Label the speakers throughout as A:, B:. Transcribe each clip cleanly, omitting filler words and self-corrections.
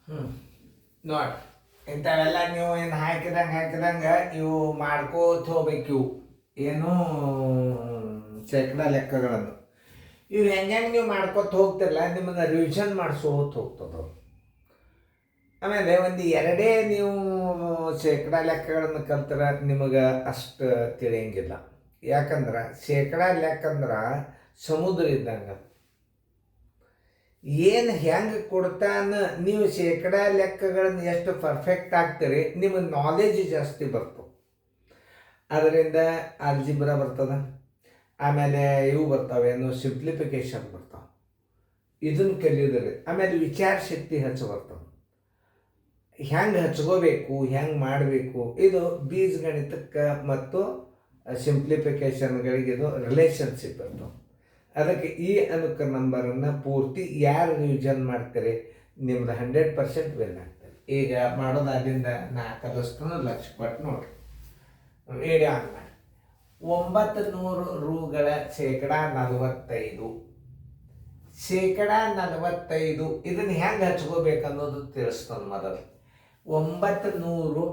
A: ಹ್ಞೂ ನೋಡಿ, ಇಂಥವೆಲ್ಲ ನೀವು ಏನು ಹಾಕಿದಂಗೆ ಇವು ಮಾಡ್ಕೋತ ಹೋಗ್ಬೇಕು. ಇವು ಏನು ಶೇಕಡ ಲೆಕ್ಕಗಳನ್ನು ಇವು ಹೆಂಗೆ ನೀವು ಮಾಡ್ಕೊತ ಹೋಗ್ತಿರಲ್ಲ, ನಿಮ್ಮನ್ನು ರಿವಿಷನ್ ಮಾಡಿಸೋತ ಹೋಗ್ತದೆ. ಆಮೇಲೆ ಒಂದು ಎರಡೇ ನೀವು ಶೇಕಡ ಲೆಕ್ಕಗಳನ್ನು ಕಲ್ತ್ರೆ ನಿಮಗೆ ಅಷ್ಟು ತಿಳಿಯಂಗಿಲ್ಲ. ಯಾಕಂದ್ರೆ ಶೇಕಡ ಲೆಕ್ಕಂದ್ರೆ ಸಮುದ್ರ ಇದ್ದಂಗೆ. ಏನು ಹೆಂಗೆ ಕೊಡ್ತಾನ ನೀವು ಶೇಕಡ ಲೆಕ್ಕಗಳನ್ನು ಎಷ್ಟು ಪರ್ಫೆಕ್ಟ್ ಆಗ್ತೀರಿ, ನಿಮಗೆ ನಾಲೆಜ್ ಜಾಸ್ತಿ ಬರ್ತವೆ. ಅದರಿಂದ ಆಲ್ಜಿಬ್ರಾ ಬರ್ತದೆ, ಆಮೇಲೆ ಇವು ಬರ್ತಾವೆ, ಏನು ಸಿಂಪ್ಲಿಫಿಕೇಶನ್ ಬರ್ತಾವೆ. ಇದನ್ನು ಕಲಿಯೋದ್ರಿ. ಆಮೇಲೆ ವಿಚಾರ ಶಕ್ತಿ ಹೆಚ್ಚು ಬರ್ತವೆ. ಹೆಂಗೆ ಹಚ್ಕೋಬೇಕು, ಹೆಂಗೆ ಮಾಡಬೇಕು, ಇದು ಬೀಜಗಣಿತಕ್ಕೆ ಮತ್ತು ಸಿಂಪ್ಲಿಫಿಕೇಶನ್ಗಳಿಗೆ ಇದು ರಿಲೇಷನ್ಶಿಪ್ ಇರ್ತವೆ. ಅದಕ್ಕೆ ಈ ಅನುಕ ನಂಬರನ್ನು ಪೂರ್ತಿ ಯಾರು ರಿವಿಷನ್ ಮಾಡ್ತೀರಿ ನಿಮ್ದು 100% ವಿನ್ ಆಗ್ತದೆ. ಈಗ ಮಾಡೋದು ಅಲ್ಲಿಂದ ನಾ ಕಲಿಸ್ತಾನು ಲಕ್ಷ ಕೊಟ್ಟು ನೋಡ್ರಿ. ವಿಡಿಯೋ ಆನ್ ಮಾಡಿ. 900 ರೂಗಳ ಶೇಕಡ 45. ಶೇಕಡ 45 ಇದನ್ನು ಹೆಂಗೆ ಹಚ್ಕೋಬೇಕನ್ನೋದು ತಿಳಿಸ್ತಾನೆ ಮೊದಲು. 900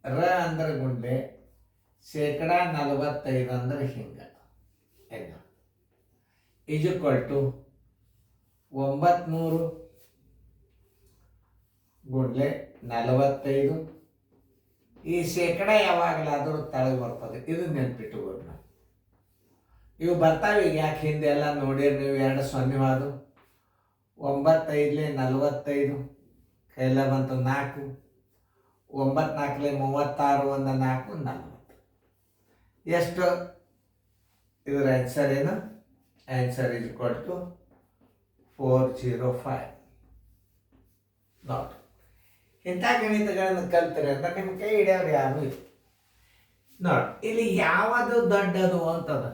A: ರ ಅಂದ್ರೆ ಗುಂಡೆ, ಶೇಕಡ 45 ಅಂದ್ರೆ ಹಿಂಗೆ ಹೆಂಗ ಈಜುಕೊಳ್ಟು 900 ಗುಂಡ್ಲೆ 45. ಈ ಶೇಕಡ ಯಾವಾಗಲಾದರೂ ತಳಗೆ ಬರ್ತದೆ, ಇದು ನೆನ್ಪಿಟ್ಟುಕೊಂಡು ನಾವು ಇವು ಬರ್ತಾವೆ. ಈಗ ಯಾಕೆ ಹಿಂದೆ ಎಲ್ಲ ನೋಡಿರಿ ನೀವು, 2 0 ಅದು 9 5 45 ಕೈಲ ಬಂತು 4, 9 4 36, 1 4 40. ಎಷ್ಟು ಇದರ ಆನ್ಸರ್ ಏನು? Answer is equal to 405. ನೋಡಿ, ಇಂಥ ಗಣಿತಗಳನ್ನು ಕಲ್ತಾರೆ ಅಂತ ನಿಮ್ಮ ಕೈ ಹಿಡಿಯೋರು ಯಾರು ಇಲ್ಲ. ನೋಡಿ, ಇಲ್ಲಿ ಯಾವುದು ದೊಡ್ಡದು ಅಂತದ.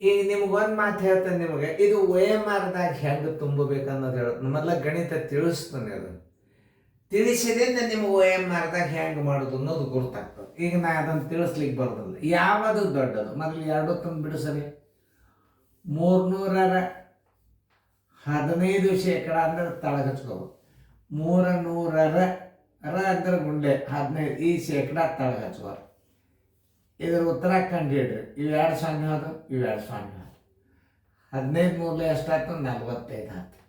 A: ಈಗ ನಿಮ್ಗೊಂದು ಮಾತು ಹೇಳ್ತಾನೆ, ನಿಮಗೆ ಇದು OMR ದಾಗ ಹೆಂಗೆ ತುಂಬಬೇಕನ್ನೋದು ಹೇಳುತ್ತೆ. ಮೊದಲ ಗಣಿತ ತಿಳಿಸ್ತಾನೆ. ಅದನ್ನು ತಿಳಿಸಿದಿಂದ ನಿಮ್ಗೆ OMR ದಾಗ ಹೆಂಗೆ ಮಾಡೋದು ಅನ್ನೋದು ಗೊತ್ತಾಗ್ತದೆ. ಈಗ ನಾ ಅದನ್ನು ತಿಳಿಸ್ಲಿಕ್ಕೆ ಬರೋದಿಲ್ಲ. ಯಾವುದು ದೊಡ್ಡದು ಮೊದಲು 2 ತಂದು ಬಿಡು ಸರಿ. 300ರ 15% ಅಂದ್ರೆ ತಳಗ ಹಚ್ಕೋಬೇಕು. 300ರ ಅಂದ್ರೆ ಗುಂಡೆ 15, ಈ ಶೇಕಡ ತಳಗ ಹಚ್ಕೋರು. ಇದ್ರ ಉತ್ತರ ಕಂಡಿಡ್ರಿ. ಇವು 2 0 ಅದು, ಇವು 2 0 ಅದು. 15 3 ಎಷ್ಟಾಯ್ತು? 45 ಆಯ್ತು.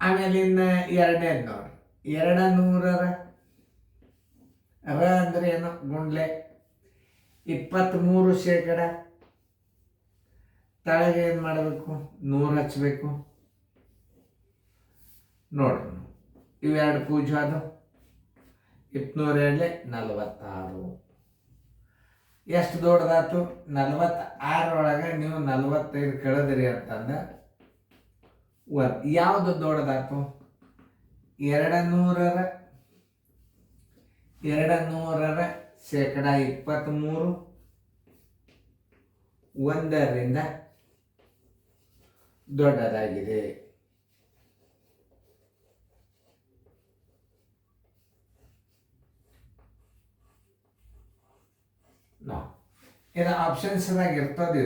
A: ಆಮೇಲೆ ಇನ್ನು 2ನೇದು ನೋಡ್ರಿ. 200ರ ಅಂದ್ರೆ ಏನು? ಗುಂಡ್ಲೆ 23%. ತಳಗೆ ಏನು ಮಾಡಬೇಕು? 100 ಹಚ್ಚಬೇಕು. ನೋಡ್ರಿ, ಇವು 2 ಪೂಜೆ ಅದು. 202 46. ಎಷ್ಟು ದೊಡ್ಡದಾಯ್ತು? 46 ಒಳಗೆ ನೀವು 45 ಕಳೆದಿರಿ ಅಂತಂದ್ರೆ ಯಾವುದು ದೊಡ್ಡದಾಯ್ತು? 200ರ ಶೇಕಡ 23 1ರಿಂದ ದೊಡ್ಡದಾಗಿದೆ. ಇದು ಆಪ್ಷನ್ಸ್ನಾಗ ಇರ್ತದೆ.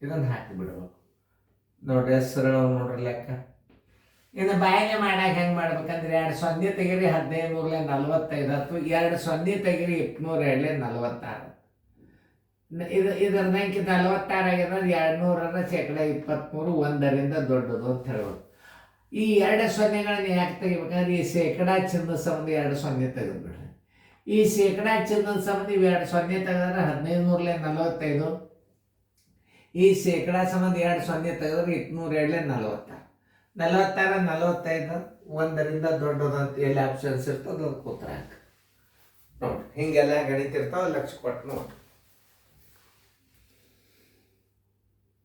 A: ಇದನ್ನು ಹಾಕಿಬಿಡ್ಬೇಕು. ನೋಡ್ರಿ, ಸರಳ ನೋಡ್ರಿ ಲೆಕ್ಕ. ಇನ್ನು ಬಾಯಿಗೆ ಮಾಡಾಕ ಹೆಂಗೆ ಮಾಡ್ಬೇಕಂದ್ರೆ 2 0 ತೆಗೀರಿ, 15 3 45 ಆಯ್ತು. 2 0 ತೆಗೀರಿ, 202 46. ಇದರ ಅಂಕಿ 46 ಆಗ್ಯದ. 200ರ ಶೇಕಡ 23 1ರಿಂದ ದೊಡ್ಡದು ಅಂತ ಹೇಳ್ಬೇಕು. ಈ 2 0ಗಳನ್ನ ಯಾಕೆ ತೆಗಿಬೇಕಂದ್ರೆ ಈ ಶೇಕಡ ಚಿನ್ನದ ಸಂಬಂಧ 2 0 ತೆಗೆದ್ಬಿಡ್ರಿ. ಈ ಶೇಕಡ ಚಿನ್ನದ ಸಂಬಂಧ 2 0 ತೆಗೆದ್ರೆ 15 3 45. ಈ ಶೇಕಡ ಸಂಬಂಧ 2 0 ತೆಗೆದ್ರೆ 202 46. 46 45 1ರಿಂದ ದೊಡ್ಡದು ಅಂತ ಎಲ್ಲಿ ಆಪ್ಷನ್ಸ್ ಇರ್ತದೆ ಅದಕ್ಕೆ ಉತ್ತರ ಹಾಕಿ ನೋಡ್ರಿ. ಹಿಂಗೆಲ್ಲ ಗಣಿತ ಇರ್ತಾವೆ, ಲಕ್ಷ ಕೊಟ್ಟು ನೋಡ್ರಿ.